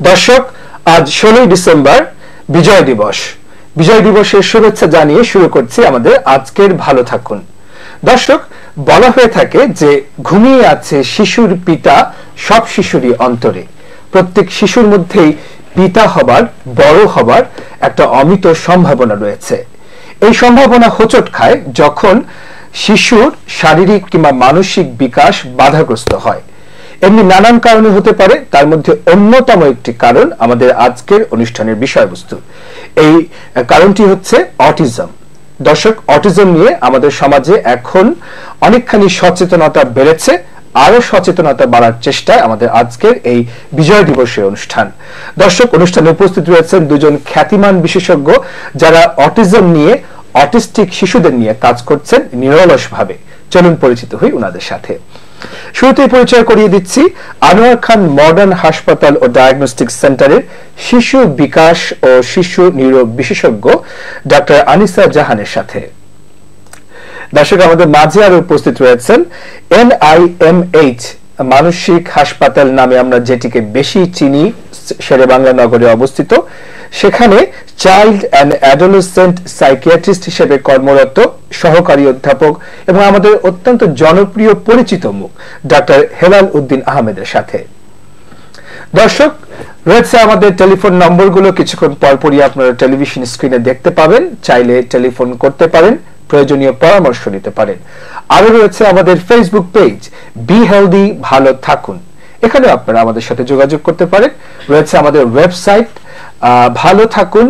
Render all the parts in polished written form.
দর্শক, আজ 16 ডিসেম্বর বিজয় দিবস। বিজয় দিবসের শুভেচ্ছা জানিয়ে শুরু করছি আমাদের আজকের ভালো থাকুন। দর্শক, বলা হয়ে থাকে যে ঘুমিয়ে আছে শিশুর পিতা সব শিশুরই অন্তরে। প্রত্যেক শিশুর মধ্যেই পিতা হবার, বড় হবার একটা অমিত সম্ভাবনা রয়েছে। এই সম্ভাবনা হোঁচট খায় যখন শিশুর শারীরিক কিংবা মানসিক বিকাশ বাধাগ্রস্ত হয়। এমনি নানান কারণে হতে পারে, তার মধ্যে অন্যতম একটি কারণ আমাদের আজকের অনুষ্ঠানের বিষয়বস্তু। এই কারণটি হচ্ছে অটিজম। দর্শক, অটিজম নিয়ে আমাদের সমাজে এখন অনেকখানি সচেতনতা বেড়েছে। আরো সচেতনতা বাড়ার চেষ্টায় আমাদের আজকের এই বিজয় দিবসের অনুষ্ঠান। দর্শক, অনুষ্ঠানে উপস্থিত রয়েছেন দুজন খ্যাতিমান বিশেষজ্ঞ যারা অটিজম নিয়ে, অটিস্টিক শিশুদের নিয়ে কাজ করছেন নিরলসভাবে। চলুন পরিচিত হই ওনাদের সাথে। শুরুতেই পরিচয় করিয়ে দিচ্ছি আনোয়ার খান মডার্ন হাসপাতাল ও ডায়াগনস্টিক সেন্টারের শিশু বিকাশ ও শিশু নিউরো বিশেষজ্ঞ ডক্টর আনিসা জাহানের সাথে। দর্শক, আমাদের মাঝে আরো উপস্থিত রয়েছেন NIMH মানসিক হাসপাতাল নামে আমরা যেটিকে বেশি চিনি, শেরেবাংলা নগরে অবস্থিত। সেখানে চাইল্ড অ্যান্ড অ্যাডোলেসেন্ট সাইকিয়াট্রিস্ট হিসেবে কর্মরত সহকারী অধ্যাপক এবং আমাদের অত্যন্ত জনপ্রিয় পরিচিত মুখ ডক্টর হেলাল উদ্দিন আহমেদের সাথে। দর্শক, রয়েছে আমাদের টেলিফোন নম্বরগুলো, কিছুক্ষণ পরপরই আপনারা টেলিভিশন স্ক্রিনে দেখতে পাবেন। চাইলে টেলিফোন করতে পারেন, প্রয়োজনীয় পরামর্শ নিতে পারেন। আরো রয়েছে আমাদের ফেসবুক পেজ বি হেলদি ভালো থাকুন, এখানে আপনারা আমাদের সাথে যোগাযোগ করতে পারেন। রয়েছে আমাদের ওয়েবসাইট ভালো থাকুন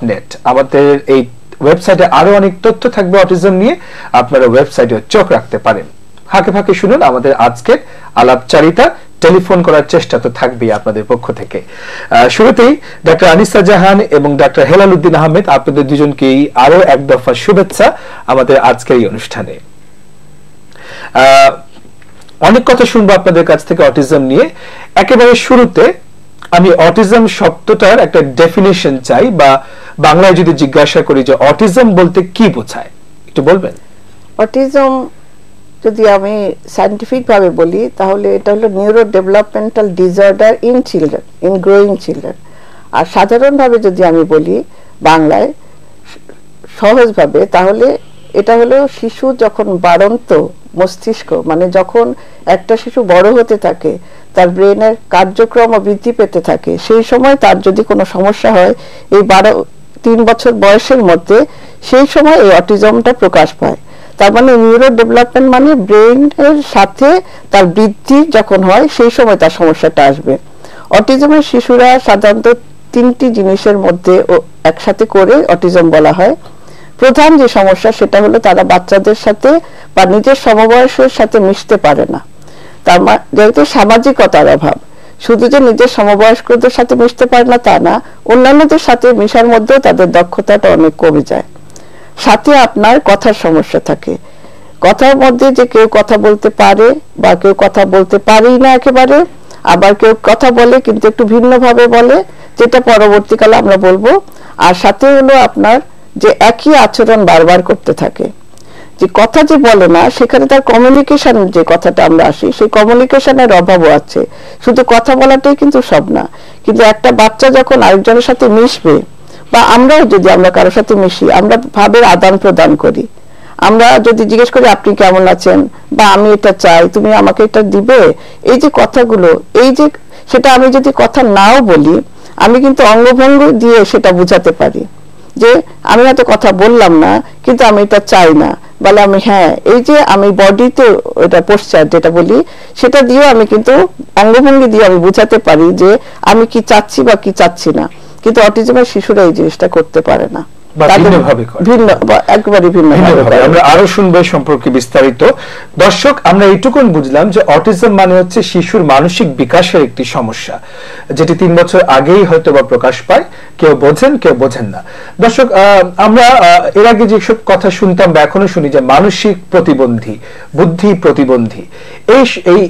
.net। আমাদের এই ওয়েবসাইটে আরো অনেক তথ্য থাকবে অটিজম নিয়ে, আপনারা ওয়েবসাইটে চোখ রাখতে পারেন। ফাঁকে ফাঁকে শুনুন আমাদের আজকের আলাপচারিতা। টেলিফোন করার চেষ্টা তো থাকবেই আপনাদের পক্ষ থেকে। শুরুতেই ডক্টর আনিসা জাহান এবং ডক্টর হেলাল উদ্দিন আহমেদ, আপনাদের দুজনকেই আরো এক দফা শুভেচ্ছা আমাদের আজকের এই অনুষ্ঠানে। অনেক কথা শুনবো আপনাদের কাছ থেকে অটিজম নিয়ে। একেবারে শুরুতে আমি অটিজম শব্দটার একটা ডেফিনেশন চাই, বা বাংলায় যদি জিজ্ঞাসা করি যে অটিজম বলতে কি বোঝায়, একটু বলবেন? অটিজম যদি আমি সায়েন্টিফিক ভাবে বলি তাহলে এটা হলো neurodevelopmental disorder in children, in growing children. আর সাধারণভাবে যদি আমি বলি বাংলায় সহজভাবে, তাহলে এটা হলো শিশু যখন বাড়ন্ত মস্তিষ্ক, মানে যখন একটা শিশু বড় হতে থাকে, তার ব্রেনের কার্যক্রম বৃদ্ধি পেতে থাকে, সেই সময় তার যদি কোনো সমস্যা হয় এই 3 বছর বয়সের মধ্যে, সেই সময় এই অটিজমটা প্রকাশ পায়। তার মানে নিউরো ডেভেলপমেন্ট মানে ব্রেনের সাথে তার বৃদ্ধি যখন হয় সেই সময় তার সমস্যাটা আসবে। অটিজমের শিশুরা সাধারণত 3টি জিনিসের মধ্যে একসাথে করে অটিজম বলা হয়। প্রধান যে সমস্যা সেটা হলো তারা বাচ্চাদের সাথে বা নিজের সমবয়সের সাথে মিশতে পারে না। তার যেহেতু সামাজিকতার অভাব, শুধু যে নিজের সমবয়স্কদের সাথে মিশতে পারে না তা না, অন্যান্যদের সাথে মিশার মধ্যেও তাদের দক্ষতাটা অনেক কমে যায়। সাথে আপনার কথার সমস্যা থাকে। কথার মধ্যে যে কেউ কথা বলতে পারে বা কেউ কথা বলতে পারেই না একেবারে, আবার কেউ কথা বলে কিন্তু একটু ভিন্নভাবে বলে, যেটা পরবর্তীকালে আমরা বলবো। আর সাথে হলো আপনার যে একই আচরণ বারবার করতে থাকে। যে কথা যে বলে না, সেখানে তার কমিউনিকেশন, যে কথাটা আমরা আসি, সেই কমিউনিকেশনের অভাবও আছে। শুধু কথা বলাটাই কিন্তু সব না। কিন্তু একটা বাচ্চা যখন আরেকজনের সাথে মিশবে, বা আমরাও যদি আমরা কারোর সাথে মিশি, আমরা ভাবের আদান প্রদান করি। আমরা যদি জিজ্ঞেস করি আপনি কেমন আছেন, বা আমি এটা চাই, তুমি আমাকে এটা দিবে, এই যে কথাগুলো, এই যে সেটা আমি যদি কথা নাও বলি, আমি কিন্তু অঙ্গভঙ্গি দিয়ে সেটা বুঝাতে পারি যে আমি হয়তো কথা বললাম না কিন্তু আমি এটা চাই না, বলে আমি হ্যাঁ, এই যে আমি বডিতে এটা পোস্টার যেটা বলি, সেটা দিয়েও আমি কিন্তু অঙ্গভঙ্গি দিয়ে আমি বুঝাতে পারি যে আমি কি চাচ্ছি বা কি চাচ্ছি না। কিন্তু অটিজমের শিশুরা এই জিনিসটা করতে পারে না, আমরা আরো শুনবো সম্পর্কে বিস্তারিত। দর্শক, আমরা এইটুকুন বুঝলাম যে অটিজম মানে হচ্ছে শিশুর মানসিক বিকাশের একটি সমস্যা, যেটি 3 বছর আগেই হয়তো বা প্রকাশ পায়। কেউ বোঝেন, কেউ বোঝেন না। দর্শক, আমরা এর আগে যেসব কথা শুনতাম বা এখনো শুনি যে মানসিক প্রতিবন্ধী, বুদ্ধি প্রতিবন্ধী,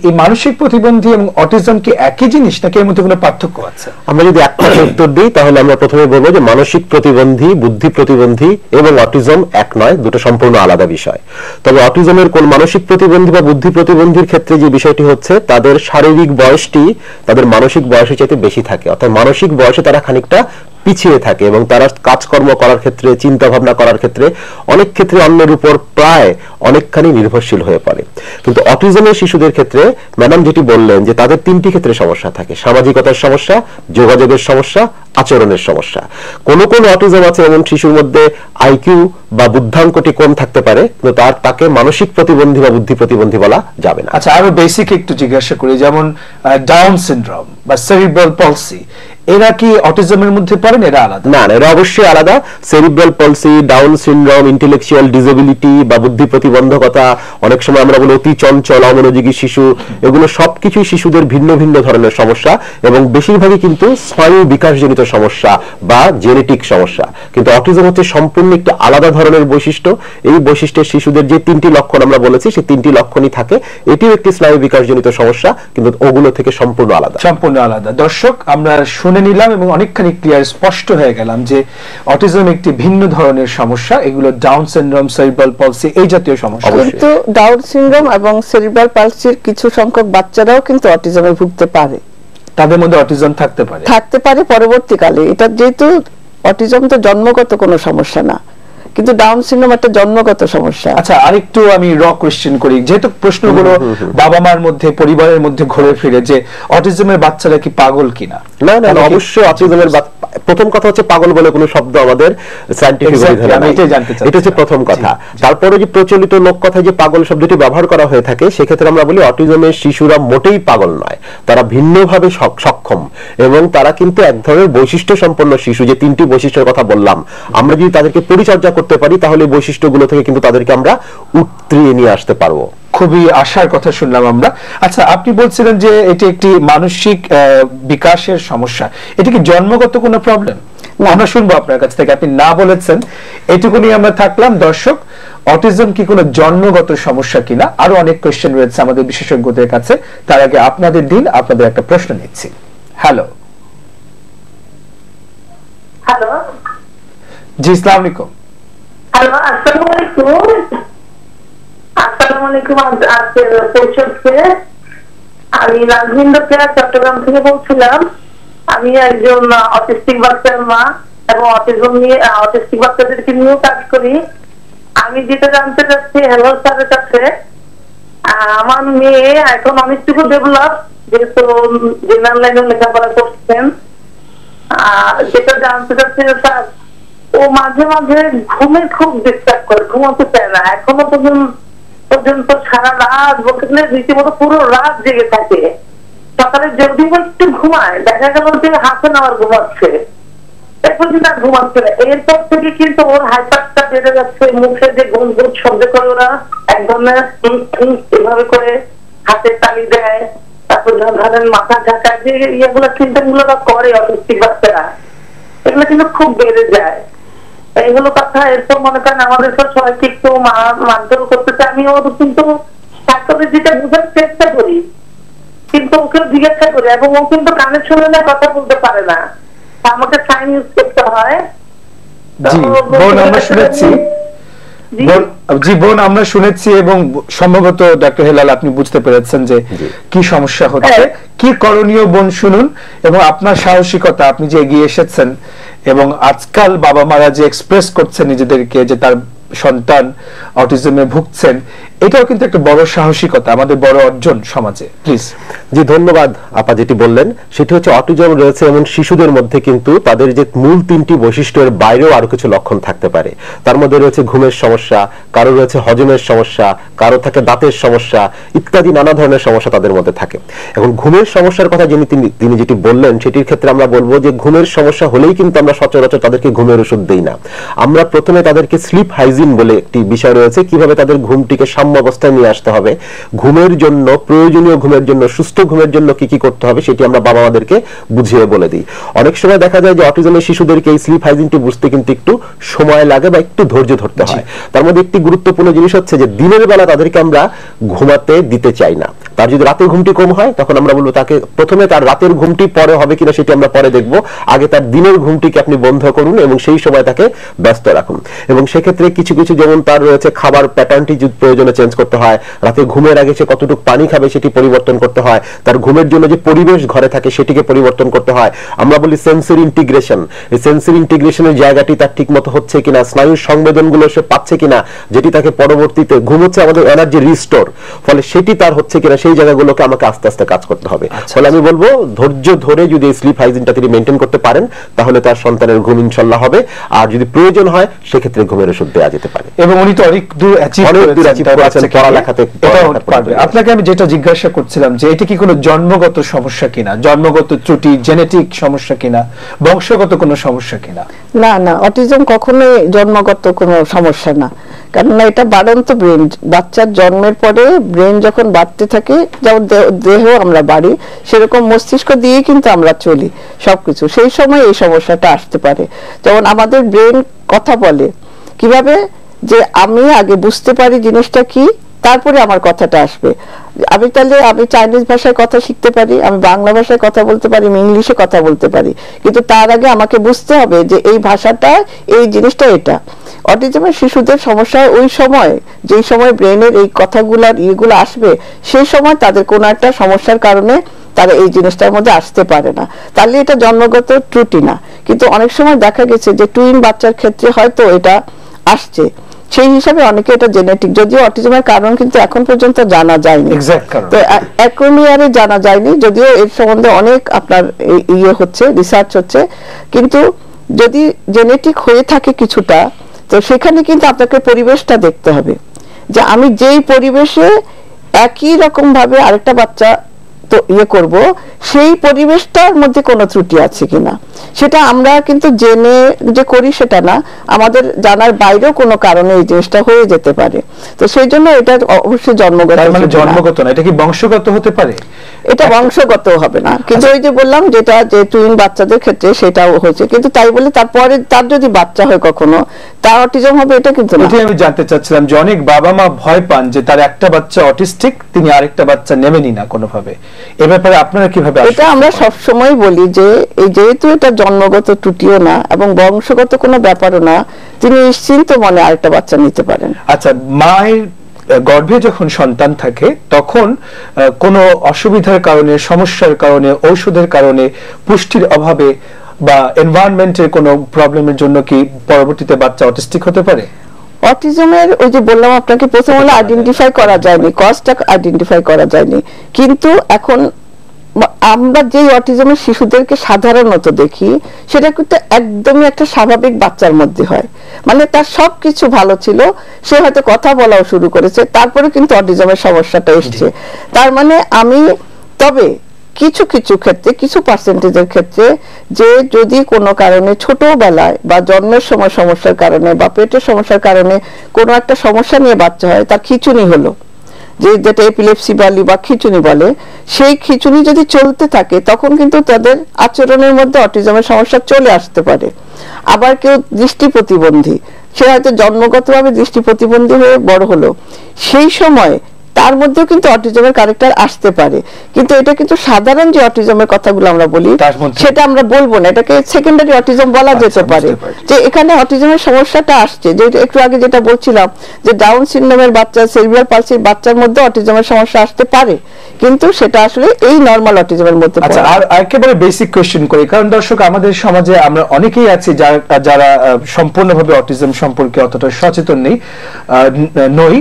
এই মানসিক প্রতিবন্ধী এবং অটিজম কি একই জিনিস নাকি এর মধ্যে কোনো পার্থক্য আছে? আমরা যদি একটা উত্তর দিই তাহলে আমরা প্রথমে বলবো যে মানসিক প্রতিবন্ধী, বুদ্ধি প্রতিবন্ধী এবং অটিজম এক নয়, দুটো সম্পূর্ণ আলাদা বিষয়। তবে অটিজমের কোন মানসিক প্রতিবন্ধী বা বুদ্ধি প্রতিবন্ধীর ক্ষেত্রে যে বিষয়টি হচ্ছে, তাদের শারীরিক বয়সটি তাদের মানসিক বয়সের চাইতে বেশি থাকে, অর্থাৎ মানসিক বয়সে তারা খানিকটা পিছিয়ে থাকে এবং তারা কাজকর্ম করার ক্ষেত্রে, চিন্তা ভাবনা করার ক্ষেত্রে অনেক ক্ষেত্রে অন্যের উপর প্রায় অনেকখানি নির্ভরশীল হয়ে পড়ে। কিন্তু অটিজমের শিশুদের ক্ষেত্রে ম্যাডাম যেটি বললেন যে তাদের তিনটি ক্ষেত্রে সমস্যা থাকে: সামাজিকতার সমস্যা, যোগাযোগের সমস্যা, আচরণের সমস্যা। কোন কোন অটিজম আছে এমন শিশুর মধ্যে আইকিউ বা বুদ্ধাঙ্কটি কম থাকতে পারে, কিন্তু তাকে মানসিক প্রতিবন্ধী বা বুদ্ধি প্রতিবন্ধী বলা যাবে না। আচ্ছা, আরো বেসিক একটু জিজ্ঞাসা করি, যেমন ডাউন সিনড্রোম বা সেরিব্রাল পলসি, এরা কি অটিজমের মধ্যে পড়েন? এরা আলাদা? না, এরা অবশ্যই আলাদা। Cerebral পলসি, down syndrome, intellectual disability বা বুদ্ধি প্রতিবন্ধকতা, অনেক সময় আমরা বলি অতি চঞ্চল, অমনোযোগী শিশু, এগুলো সবকিছুই শিশুদের ভিন্ন ভিন্ন ধরনের সমস্যা এবং বেশিরভাগই কিন্তু স্নায়ু বিকাশজনিত সমস্যা বা জেনেটিক সমস্যা। কিন্তু অটিজম হচ্ছে সম্পূর্ণ একটি আলাদা ধরনের বৈশিষ্ট্য। এই বৈশিষ্ট্যের শিশুদের যে তিনটি লক্ষণ আমরা বলেছি, সেই তিনটি লক্ষণই থাকে। এটিও একটি স্নায়ু বিকাশজনিত সমস্যা, কিন্তু ওগুলো থেকে সম্পূর্ণ আলাদা। সম্পূর্ণ আলাদা। দর্শক, আমরা শুনে নিলাম এবং অনেকখানি ক্লিয়ার, স্পষ্ট হয়ে গেলাম যে অটিজম একটি ভিন্ন ধরনের সমস্যা। এগুলো ডাউন সিনড্রোম, সেরিব্রাল পলসি, এই জাতীয় সমস্যা। কিন্তু ডাউন সিনড্রোম এবং সেরিব্রাল পলসির কিছু সংখ্যক বাচ্চারাও কিন্তু অটিজমে ভুগতে পারে, তাদের মধ্যে অটিজম থাকতে পারে পরবর্তীকালে। এটা যেহেতু অটিজম তো জন্মগত কোনো সমস্যা না, কিন্তু ডাউন সিনড্রোম একটা জন্মগত সমস্যা। আচ্ছা, আরেকটু আমি কোয়েশ্চেন করি, যেহেতু প্রশ্নগুলো বাবা মার মধ্যে, পরিবারের মধ্যে ঘুরে ফিরে যে অটিজমের বাচ্চারা কি পাগল কিনা। না না, অবশ্যই অটিজমের প্রথম কথা হচ্ছে পাগল বলে কোনো শব্দ আমাদের সায়েন্টিফিক বিধানে নাই, এটা হচ্ছে প্রথম কথা। তারপরে যে প্রচলিত লোক কথায় যে পাগল শব্দটি ব্যবহার করা হয়ে থাকে, সেক্ষেত্রে আমরা বলি অটিজমের শিশুরা মোটেই পাগল নয়, তারা ভিন্নভাবে সক্ষম এবং তারা কিন্তু এক ধরনের বৈশিষ্ট্য সম্পন্ন শিশু। যে তিনটি বৈশিষ্ট্যের কথা বললাম, আমরা যদি তাদেরকে পরিচর্যা করতে পারি, তাহলে বৈশিষ্ট্যগুলো থেকে কিন্তু তাদেরকে আমরা উতরিয়ে নিয়ে আসতে পারবো। খুবই আশার কথা শুনলাম আমরা। আচ্ছা, আপনি বলছিলেন যে এটি একটি মানসিক বিকাশের সমস্যা, এটি কি জন্মগত কোনো প্রবলেম? আমরা শুনবো আপনার কাছ থেকে। আপনি না বলেছেন, এটুকুনি আমরা থাকলাম। দর্শক, অটিজম কি কোনো জন্মগত সমস্যা কিনা, আরো অনেক কোয়েশ্চেন রয়েছে আমাদের বিশেষজ্ঞদের কাছে। তার আগে আপনাদের দিন, আপনাদের একটা প্রশ্ন নিচ্ছি। হ্যালো। হ্যালো। জি, আসসালামু আলাইকুম। হ্যালো, আসসালামু আলাইকুম। আসসালামু আলাইকুম। আজকে পৌঁছচ্ছে, আমি রাজবিন্দ চট্টগ্রাম থেকে বলছিলাম। আমি একজন অটিস্টিক বাচ্চার মা এবং অটিজম নিয়ে, অটিস্টিক বাচ্চাদেরকে নিয়েও কাজ করি। আমি যেটা জানতে চাচ্ছি হেলথ স্যারের কাছে, আমার মেয়ে এখন অনেকটুকু ডেভেলপ, যেহেতু জেনারেল লাইনে লেখাপড়া করছেন। যেটা জানতে চাচ্ছি স্যার, ও মাঝে মাঝে ঘুমে খুব ডিস্টার্ব করে, ঘুমাতে চায় না। এখনো পর্যন্ত সারা রাত বলতে গেলে রীতিমতো পুরো রাত জেগে থাকে। সকালে যদি একটু ঘুমায়, দেখা গেল যে হাফ এন আওয়ার ঘুমাচ্ছে, এরপর কিন্তু আর ঘুমাচ্ছে না। এরপর থেকে কিন্তু ওর হাইপারটা বেড়ে যাচ্ছে, মুখে যে গুন গুন শব্দ করে ওরা এক ধরনের এভাবে করে হাতের তালি দেয়, তারপর ধরেন মাথা ঝাঁকা, যে ইয়েগুলো চিন্তাগুলো করে অটিস্টিক বাচ্চারা, এগুলো কিন্তু খুব বেড়ে যায়। এইগুলো কথা। এরপর মনে করেন আমাদের তো সবাইকে একটু মারধর করতে চাই, আমি ওর কিন্তু সাইকোলজিটা বোঝার চেষ্টা করি, কিন্তু ওকে জিজ্ঞাসা করি এবং ও কিন্তু কানে শুনে না, কথা বলতে পারে না, আমাকে সাইন ইউজ করতে হয়। জি বোন, আমরা শুনেছি। জি বোন, আমরা শুনেছি এবং সম্ভবত ডক্টর হেলাল আপনি বুঝতে পেরেছেন যে কি সমস্যা হচ্ছে, কি করণীয় বোন শুনুন। এবং আপনার সাহসিকতা, আপনি যে এগিয়ে এসেছেন এবং আজকাল বাবা মারা যে এক্সপ্রেস করছেন নিজেদেরকে যে তার সন্তান অটিজমে ভুগছেন, এটাও কিন্তু একটা বড় সাহসিকতা, আমাদের বড় অর্জন সমাজে। প্লিজ। জি ধন্যবাদ আপা। যেটি বললেন সেটি হচ্ছে অটিজম রয়েছে এমন শিশুদের মধ্যে কিন্তু তাদের যে মূল তিনটি বৈশিষ্ট্যের বাইরেও আরো কিছু লক্ষণ থাকতে পারে। তার মধ্যে রয়েছে ঘুমের সমস্যা, কারো রয়েছে হজমের সমস্যা, কারো থাকে দাঁতের সমস্যা ইত্যাদি নানা ধরনের সমস্যা তাদের মধ্যে থাকে। এখন ঘুমের সমস্যার কথা তিনি যেটি বললেন সেটির ক্ষেত্রে আমরা বলবো যে ঘুমের সমস্যা হলেই কিন্তু আমরা সচরাচর তাদেরকে ঘুমের ওষুধ দেই না। আমরা প্রথমে তাদেরকে স্লিপ হাইজিন হাইজিন বলে একটি বিষয় রয়েছে, কিভাবে তাদের ঘুমটিকে সাম্য অবস্থায় নিয়ে আসতে হবে, ঘুমের জন্য প্রয়োজনীয় ঘুমের জন্য সুস্থ ঘুমের জন্য কি কি করতে হবে সেটি আমরা বাবা মাদেরকে বুঝিয়ে বলে দিই। অনেক সময় দেখা যায় যে অটিজমের শিশুদেরকে এই স্লিপ হাইজিনটি বুঝতে কিন্তু একটু সময় লাগে বা একটু ধৈর্য ধরতে হয়। তার মধ্যে একটি গুরুত্বপূর্ণ জিনিস হচ্ছে যে দিনের বেলা তাদেরকে আমরা ঘুমাতে দিতে চাই না। তার যদি রাতের ঘুমটি কম হয় তখন আমরা বলবো তাকে প্রথমে তার রাতের ঘুমটি পরে হবে কিনা সেটি আমরা পরে দেখবো, আগে তার দিনের ঘুমটিকে আপনি বন্ধ করুন এবং সেই সময় তাকে ব্যস্ত রাখুন। এবং সেক্ষেত্রে কিছু কিছু যেমন তার রয়েছে খাবার প্যাটার্নটি যদি প্রয়োজনে চেঞ্জ করতে হয়, রাতে ঘুমের আগে সে কতটুকু পানি খাবে সেটি পরিবর্তন করতে হয়, তার ঘুমের জন্য যে পরিবেশ ঘরে থাকে সেটিকে পরিবর্তন করতে হয়। আমরা বলি সেন্সরি ইন্টিগ্রেশন, এই সেন্সরি ইন্টিগ্রেশনের জায়গাটি তার ঠিক মতো হচ্ছে কিনা, স্নায়ুর সংবেদনগুলো সে পাচ্ছে কিনা, যেটি তাকে পরবর্তীতে ঘুম হচ্ছে আমাদের এনার্জি রিস্টোর, ফলে সেটি তার হচ্ছে কিনা সেই জায়গাগুলোকে আমাকে আস্তে আস্তে কাজ করতে হবে। ফলে আমি বলবো ধৈর্য ধরে যদি এই স্লিপ হাইজিনটা তিনি মেনটেন করতে পারেন তাহলে তার সন্তানের ঘুম ইনশাআল্লাহ হবে। আর যদি প্রয়োজন হয় সেক্ষেত্রে ঘুমের ওষুধ দেওয়া যেতে পারে। এবং উনি তো অনেক দূর অ্যাচিভ করেছেন পড়ালেখাতে। আপনাকে আমি যেটা জিজ্ঞাসা করছিলাম যে এটা কি কোনো জন্মগত সমস্যা কিনা, জন্মগত ত্রুটি, জেনেটিক সমস্যা কিনা, বংশগত কোনো সমস্যা কিনা? না না, অটিজম কখনোই জন্মগত কোনো সমস্যা না, কেননা এটা বাড়ন্ত ব্রেন। বাচ্চার জন্মের পরে ব্রেন যখন বাড়তে থাকে, যেমন দেহ আমরা বাড়ি, সেরকম মস্তিষ্ক দিয়ে কিন্তু আমরা চলি সবকিছু, সেই সময় এই সমস্যাটা আসতে পারে। যেমন আমাদের ব্রেন কথা বলে কিভাবে, যে আমি আগে বুঝতে পারি জিনিসটা কি, তারপরে আমার কথাটা আসবে। আমি তাহলে আমি চাইনিজ ভাষায় কথা শিখতে পারি, আমি বাংলা ভাষায় কথা বলতে পারি, আমি ইংলিশে কথা বলতে পারি, কিন্তু তার আগে আমাকে বুঝতে হবে যে এই ভাষাটা, এই জিনিসটা এটা। অটিজমের শিশুদের সমস্যা ওই সময়, যেই সময় ব্রেনের এই কথাগুলার ইয়েগুলো আসবে, সেই সময় তাদের কোনো একটা সমস্যার কারণে তারা এই জিনিসটার মধ্যে আসতে পারে না, তাহলে এটা জন্মগত ত্রুটি না। কিন্তু অনেক সময় দেখা গেছে যে টুইন বাচ্চার ক্ষেত্রে হয়তো এটা আসছে, সেই হিসাবে অনেকে এটা জেনেটিক, যদিও অটিজমের কারণ কিন্তু এখন পর্যন্ত জানা যায়নি, তো অ্যাক্রোনিয়ারে জানা যায়নি, যদিও এর সম্বন্ধে অনেক আপনার ইয়ে হচ্ছে, রিসার্চ হচ্ছে। কিন্তু যদি জেনেটিক হয়ে থাকে কিছুটা, তো সেখানে কিন্তু আপনাকে পরিবেশটা দেখতে হবে, যে আমি যেই পরিবেশে একই রকম ভাবে আরেকটা বাচ্চা তো ইয়ে করব, সেই পরিবেশটার মধ্যে কোনো ত্রুটি আছে কিনা। সেটা আমরা কিন্তু জেনে যে করি সেটা না, আমাদের জানার বাইরেও কোনো কারণে এই জিনিসটা হয়ে যেতে পারে। তো সেই জন্য এটা অবশ্যই জন্মগত। মানে জন্মগত না, এটা কি বংশগত হতে পারে? এটা বংশগত হবে না, কিন্তু ওই যে বললাম যেটা, যে টুইন বাচ্চাদের ক্ষেত্রে সেটাও হয়েছে, কিন্তু তাই বলে তারপরে তার যদি বাচ্চা হয় কখনো তার অটিজম হবে এটা কিন্তু না। আমি জানতে চাচ্ছিলাম যে অনেক বাবা মা ভয় পান যে তার একটা বাচ্চা অটিস্টিক, তিনি আরেকটা বাচ্চা নেবেনই না কোনোভাবে, এ ব্যাপারে আপনারা কিভাবে? এটা আমরা সব সময় বলি যে এই যেহেতু এটা জন্মগত ত্রুটিও না এবং বংশগত কোনো ব্যাপারও না, তিনি নিশ্চিন্ত মনে আরেকটা বাচ্চা নিতে পারেন। আচ্ছা, মায়ের গর্ভে যখন সন্তান থাকে তখন কোনো অসুবিধার কারণে, সমস্যার কারণে, ঔষধের কারণে, পুষ্টির অভাবে বা এনভায়রনমেন্টের কোনো প্রবলেমের জন্য কি পরবর্তীতে বাচ্চা অটিস্টিক হতে পারে? অটিজমের ওই যে বললাম আপনাকে, প্রথম হলো আইডেন্টিফাই করা যায়নি, কজটা আইডেন্টিফাই করা যায়নি, কিন্তু এখন আমরা যে অটিজমের শিশুদেরকে সাধারণত দেখি সেটা কিন্তু একদমই একটা স্বাভাবিক বাচ্চার মধ্যে হয়, মানে তার সবকিছু ভালো ছিল, সে হয়তো কথা বলাও শুরু করেছে, তারপরে কিন্তু অটিজমের সমস্যাটা এসছে। তার মানে আমি, তবে কিছু কিছু ক্ষেত্রে, কিছু পার্সেন্টেজের ক্ষেত্রে, যে যদি কোনো কারণে ছোটবেলায় বা জন্মের সময় সমস্যার কারণে বা পেটের সমস্যার কারণে কোনো একটা সমস্যা নিয়ে বাচ্চা হয়, তার খিঁচুনি হলো, যেটা এপিলেপসি বলি বা খিঁচুনি বলে, সেই খিঁচুনি যদি চলতে থাকে তখন কিন্তু তাদের আচরণের মধ্যে অটিজমের সমস্যা চলে আসতে পারে। আবার কেউ দৃষ্টি প্রতিবন্ধী, সে হয়তো জন্মগতভাবে দৃষ্টি প্রতিবন্ধী হয়ে বড় হলো, সেই সময় তার মধ্যেও কিন্তু অটিজমের ক্যারেক্টার আসতে পারে। কিন্তু এটা কিন্তু সাধারণ যে অটিজমের কথাগুলো আমরা বলি সেটা আমরা বলবো না, এটাকে সেকেন্ডারি অটিজম বলা যেতে পারে। যে এখানে অটিজমের সমস্যাটা আসছে, যে একটু আগে যেটা বলছিলাম যে ডাউন সিনড্রোমের বাচ্চা, সেরিব্রাল পালসির বাচ্চার মধ্যে অটিজমের সমস্যা আসতে পারে, কিন্তু সেটা আসলে এই নরমাল অটিজমের মধ্যে পড়ে। আচ্ছা, আর একেবারে বেসিক কোশ্চেন করি, কারণ দর্শক আমাদের সমাজে আমরা অনেকেই আছি যারা সম্পূর্ণভাবে অটিজম সম্পর্কে অতটা সচেতন নই।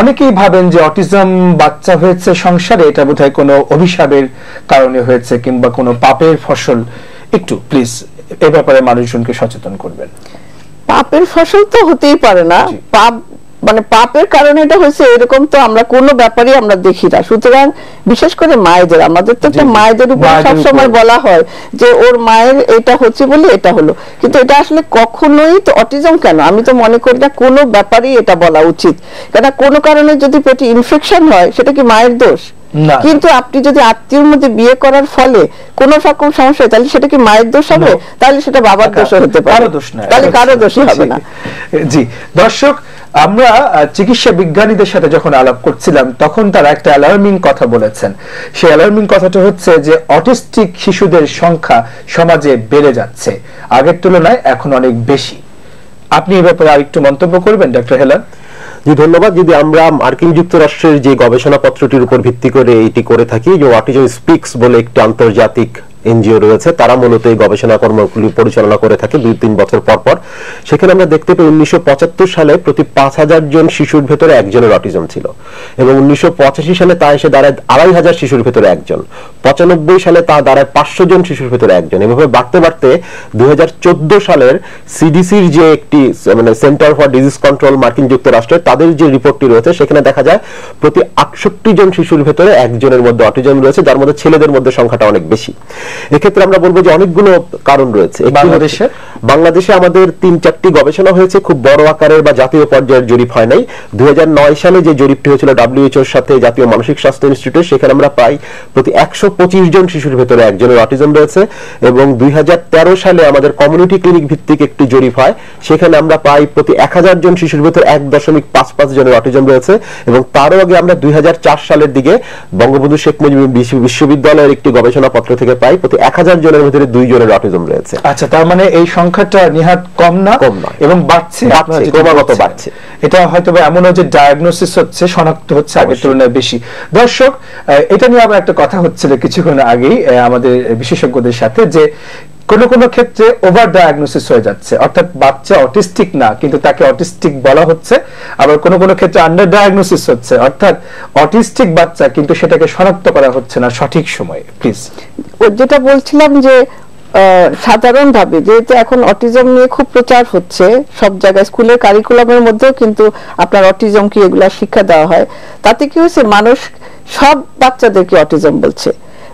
অনেকেই ভাবেন যে অটিজম বাচ্চা হয়েছে সংসারে, এটা বোধহয় কোনো অভিশাপের কারণে হয়েছে কিংবা কোনো পাপের ফসল। একটু প্লিজ এ ব্যাপারে মানুষজনকে সচেতন করবেন। পাপের ফসল তো হতেই পারে না, পাপ মানে পাপের কারণে এটা হয়েছে এরকম তো আমরা কোনো ব্যাপারই আমরা দেখি না। সুতরাং বিশেষ করে মায়েদের, আমাদের তো একটা মায়েদের উপর সবসময় বলা হয় যে ওর মায়ের এটা হচ্ছে বলে এটা হলো, কিন্তু এটা আসলে কখনোই তো অটিজম কেন, আমি তো মনে করি না কোনো ব্যাপারই এটা বলা উচিত। কেন কোনো কারণে যদি পেটে ইনফেকশন হয় সেটা কি মায়ের দোষ? কিন্তু আপনি যদি আত্মীয়র মধ্যে বিয়ে করার ফলে কোন রকম সমস্যা হয় তাহলে সেটা কি মায়ের দোষ হবে? তাহলে সেটা বাবার দোষ হতে পারে, তাহলে কারো দোষই হবে না। জি দর্শক, আমরা চিকিৎসা বিজ্ঞানীদের সাথে যখন আলাপ করছিলাম তখন তারা একটা অ্যালার্মিং কথা বলেছেন। সেই অ্যালার্মিং কথাটা হচ্ছে যে অটিস্টিক শিশুদের সংখ্যা সমাজে বেড়ে যাচ্ছে, আগের তুলনায় এখন অনেক বেশি। আপনি এই ব্যাপারে আরেকটু মন্তব্য করবেন ডক্টর হেলাল? জি ধন্যবাদ। যদি আমরা মার্কিন যুক্তরাষ্ট্রের যে গবেষণাপত্রটির উপর ভিত্তি করে এটি করে থাকি, যে অটিজম স্পিক্স বলে একটি আন্তর্জাতিক এনজিও রয়েছে, তারা মূলত এই গবেষণা কর্মগুলি পরিচালনা করে থাকে 2-3 বছর পর পর। সেখানে আমরা দেখতে পাই 1975 সালে প্রতি 5000 জন শিশুর ভেতরে একজনের অটিজম ছিল, এবং 1985 সালে তা এসে দাঁড়ায় 2500 শিশুর ভেতরে একজন, 95 সালে তা দাঁড়ায় 500 জন শিশুর ভেতরে একজন। এভাবে বাড়তে বাড়তে 2014 সালের সিডিসির যে একটি মানে সেন্টার ফর ডিজিজ কন্ট্রোল মার্কিন যুক্তরাষ্ট্রের, তাদের যে রিপোর্টটি রয়েছে সেখানে দেখা যায় প্রতি 68 জন শিশুর ভেতরে একজনের মধ্যে অটিজম রয়েছে, যার মধ্যে ছেলেদের মধ্যে সংখ্যাটা অনেক বেশি। এক্ষেত্রে আমরা বলবো যে অনেকগুলো কারণ রয়েছে। বাংলাদেশে আমাদের 3-4টি গবেষণা হয়েছে, খুব বড় আকারের বা জাতীয় পর্যায়ের জরিপ হয় নাই। 2009 সালে যে জরিপটি হয়েছিল WHO-র সাথে জাতীয় মানসিক স্বাস্থ্য ইনস্টিটিউটে, সেখানে আমরা প্রায় প্রতি 125 জন শিশুর ভেতরে একজনের অটিজম রয়েছে। এবং 2013 সালে আমাদের কমিউনিটি ক্লিনিক ভিত্তিক একটি জরিপ হয়, সেখানে আমরা প্রায় প্রতি 1000 জন শিশুর ভেতরে 1.55 জনের অটিজম রয়েছে। এবং তারও আগে আমরা 2004 সালের দিকে বঙ্গবন্ধু শেখ মুজিব বিশ্ববিদ্যালয়ের একটি গবেষণাপত্র থেকে পাই প্রতি 1000 জনের মধ্যে 2 জনের অটিজম রয়েছে। আচ্ছা, তার মানে এই সংখ্যাটা নিহাত কম না, এবং বাড়ছে, ক্রমাগত বাড়ছে। এটা হয়তো এমনও যে ডায়াগনোসিস হচ্ছে, শনাক্ত হচ্ছে আগের তুলনায় বেশি। দর্শক, এটা নিয়ে আবার একটা কথা হচ্ছিল কিছুক্ষণ আগেই আমাদের বিশেষজ্ঞদের সাথে, যে কোন কোন ক্ষেত্রে ওভার ডায়াগনোসিস হয়ে যাচ্ছে, অর্থাৎ বাচ্চা অটিস্টিক না কিন্তু তাকে অটিস্টিক বলা হচ্ছে, আবার কোন কোন ক্ষেত্রে আন্ডার ডায়াগনোসিস হচ্ছে, অর্থাৎ অটিস্টিক বাচ্চা কিন্তু সেটাকে শনাক্ত করা হচ্ছে না সঠিক সময়ে। প্লিজ। যেটা বলছিলাম যে সাধারণভাবে যেহেতু এখন অটিজম নিয়ে খুব প্রচার হচ্ছে সব জায়গায়, স্কুলের কারিকুলামের মধ্যেও কিন্তু আপনার অটিজম কি এগুলা শিক্ষা দেওয়া হয়, তাতে কি হয়েছে মানুষ সব বাচ্চাদেরকে অটিজম বলছে।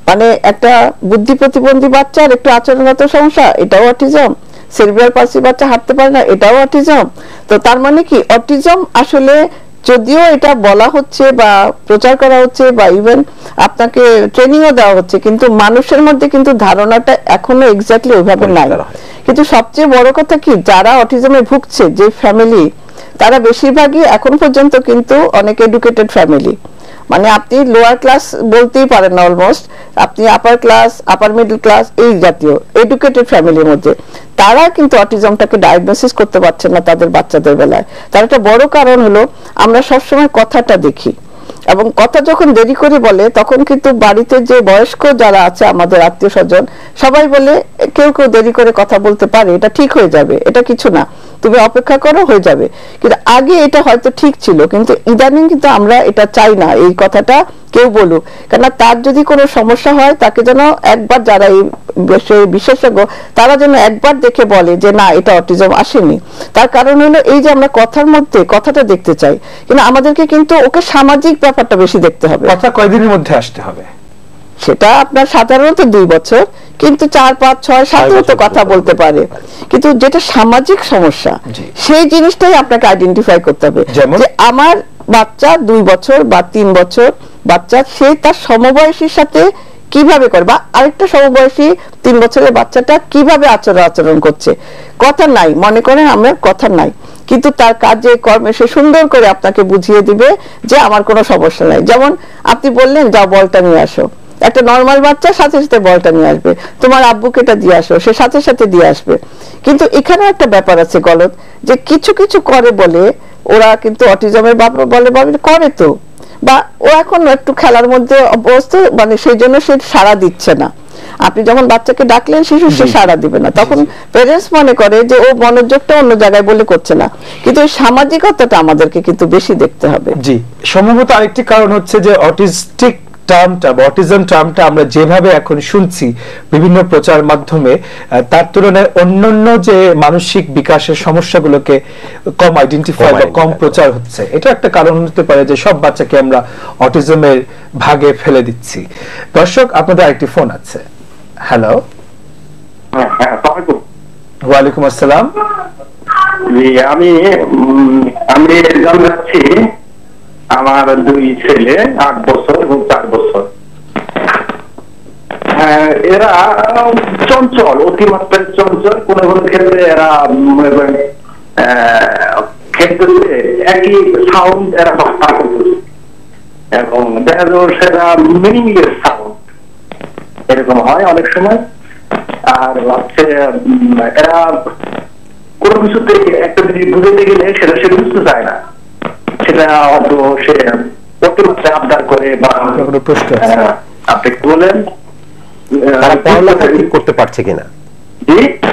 মানে একটা বুদ্ধি প্রতিবন্ধী বাচ্চার একটু আচরণগত সমস্যা, এটাও অটিজম, সেরিব্রাল পালসি বাচ্চা হাঁটতে পারে না, এটাও অটিজম। তো তার মানে কি অটিজম আসলে যদিও এটা বলা হচ্ছে বা প্রচার করা হচ্ছে বা ইভেন আপনাকে ট্রেনিংও দেওয়া হচ্ছে, কিন্তু মানুষের মধ্যে কিন্তু ধারণাটা এখনো এক্স্যাক্টলি ওইভাবে নাই। কিন্তু সবচেয়ে বড় কথা কি, যারা অটিজমে ভুগছে যে ফ্যামিলি, তারা বেশিরভাগই এখন পর্যন্ত কিন্তু অনেক এডুকেটেড ফ্যামিলি। মানে আপনি লোয়ার ক্লাস বলতেই পারেন না, অলমোস্ট আপনি আপার ক্লাস, আপার মিডল ক্লাস, এই জাতীয় এডুকেটেড ফ্যামিলির মধ্যে তারা কিন্তু অটিজমটাকে ডায়াগনোসিস করতে পারছেন না তাদের বাচ্চাদের বেলায়। তার একটা বড় কারণ হলো আমরা সবসময় কথাটা দেখি, এবং কথা যখন দেরি করে বলে তখন কিন্তু বাড়িতে যে বয়স্ক যারা আছে আমাদের আত্মীয় স্বজন সবাই বলে কেউ কেউ দেরি করে কথা বলতে পারে, এটা ঠিক হয়ে যাবে, এটা কিছু না, তুমি অপেক্ষা করো, হয়ে যাবে। কিন্তু আগে এটা হয়তো ঠিক ছিল, কিন্তু ইদানিং কিন্তু আমরা এটা চাই না এই কথাটা কেউ বলুক, কেন তার যদি কোনো সমস্যা হয় তাকে যেন একবার, যারা এই বিশেষজ্ঞ তারা যেন একবার দেখে বলে যে না এটা অটিজম আসেনি। তার কারণ হলো এই যে আমরা কথার মধ্যে কথাটা দেখতে চাই, কিন্তু আমাদেরকে কিন্তু ওকে সামাজিক ব্যাপারটা বেশি দেখতে হবে। কথা কয়দিনের মধ্যে আসতে হবে সেটা আপনার সাধারণত 2 বছর, কিন্তু 4, 5, 6, 7 তো কথা বলতে পারে, কিন্তু যেটা সামাজিক সমস্যা সেই জিনিসটাই আপনাকে আইডেন্টিফাই করতে হবে। যে আমার বাচ্চা 2 বছর বা 3 বছর বাচ্চা, সে তার সমবয়সীর সাথে কিভাবে করে, বা আরেকটা সমবয়সী 3 বছরের বাচ্চাটা কিভাবে আচরণ করছে। কথা নাই, মনে করেন আমরা কথা নাই, কিন্তু তার কাজে কর্মে সে সুন্দর করে আপনাকে বুঝিয়ে দিবে যে আমার কোনো সমস্যা নাই। যেমন আপনি বললেন যাও বলটা নিয়ে আসো, একটা নর্মাল বাচ্চা সাথে সাথে বলটা নিয়ে আসবে, তোমার আব্বুকে এটা দিয়ে আসো, সে সাথে সাথে দিয়ে আসবে। কিন্তু এখানে একটা ব্যাপার আছে গলত, যে কিছু কিছু করে বলে ওরা কিন্তু অটিজমের বাবা বলে করে তো, বা ও এখন একটু খেলার মধ্যে অবস্থা, মানে সেই জন্য সে সাড়া দিচ্ছে না। আপনি যখন বাচ্চাকে ডাকলেন শিশু, সে সাড়া দিবে না, তখন প্যারেন্টস মনে করে যে ও মনোযোগটা অন্য জায়গায় বলে করছে না, কিন্তু এই সামাজিকতাটা আমাদেরকে কিন্তু বেশি দেখতে হবে। জি, সম্ভবত আরেকটি কারণ হচ্ছে যে অটিস্টিক টার্মটা বা অটিজম টার্মটা আমরা যেভাবে এখন শুনছি বিভিন্ন প্রচার মাধ্যমে, তার তুলনায় অন্যান্য যে মানসিক বিকাশের সমস্যাগুলোকে কম আইডেন্টিফাই বা কম প্রচার হচ্ছে, এটা একটা কারণ হতে পারে যে সব বাচ্চাকে আমরা অটিজমের ভাগে ফেলে দিচ্ছি। দর্শক, আপনাদের আরেকটি ফোন আছে। হ্যালো। ওয়ালাইকুম আসসালাম। আমি জানছি আমার 2 ছেলে 8 বছর এবং 4 বছর। এরা চঞ্চল, অতিমাত্রায় চঞ্চল। কোন কোন ক্ষেত্রে এরা ক্ষেত্রে একই সাউন্ড এরা করতেছে এবং দেখা যায় সেটা মিনিংলেস সাউন্ড এরকম হয় অনেক সময়। আর হচ্ছে এরা কোনো কিছুতে একটা জিনিস বুঝতে গেলে সেটা সে বুঝতে চায় না, সেটা হয়তো সে অতিরিক্ত আবদার করে বা আপনি কি বলেন তারা পড়ালেখা ঠিক করতে পারছে কিনা,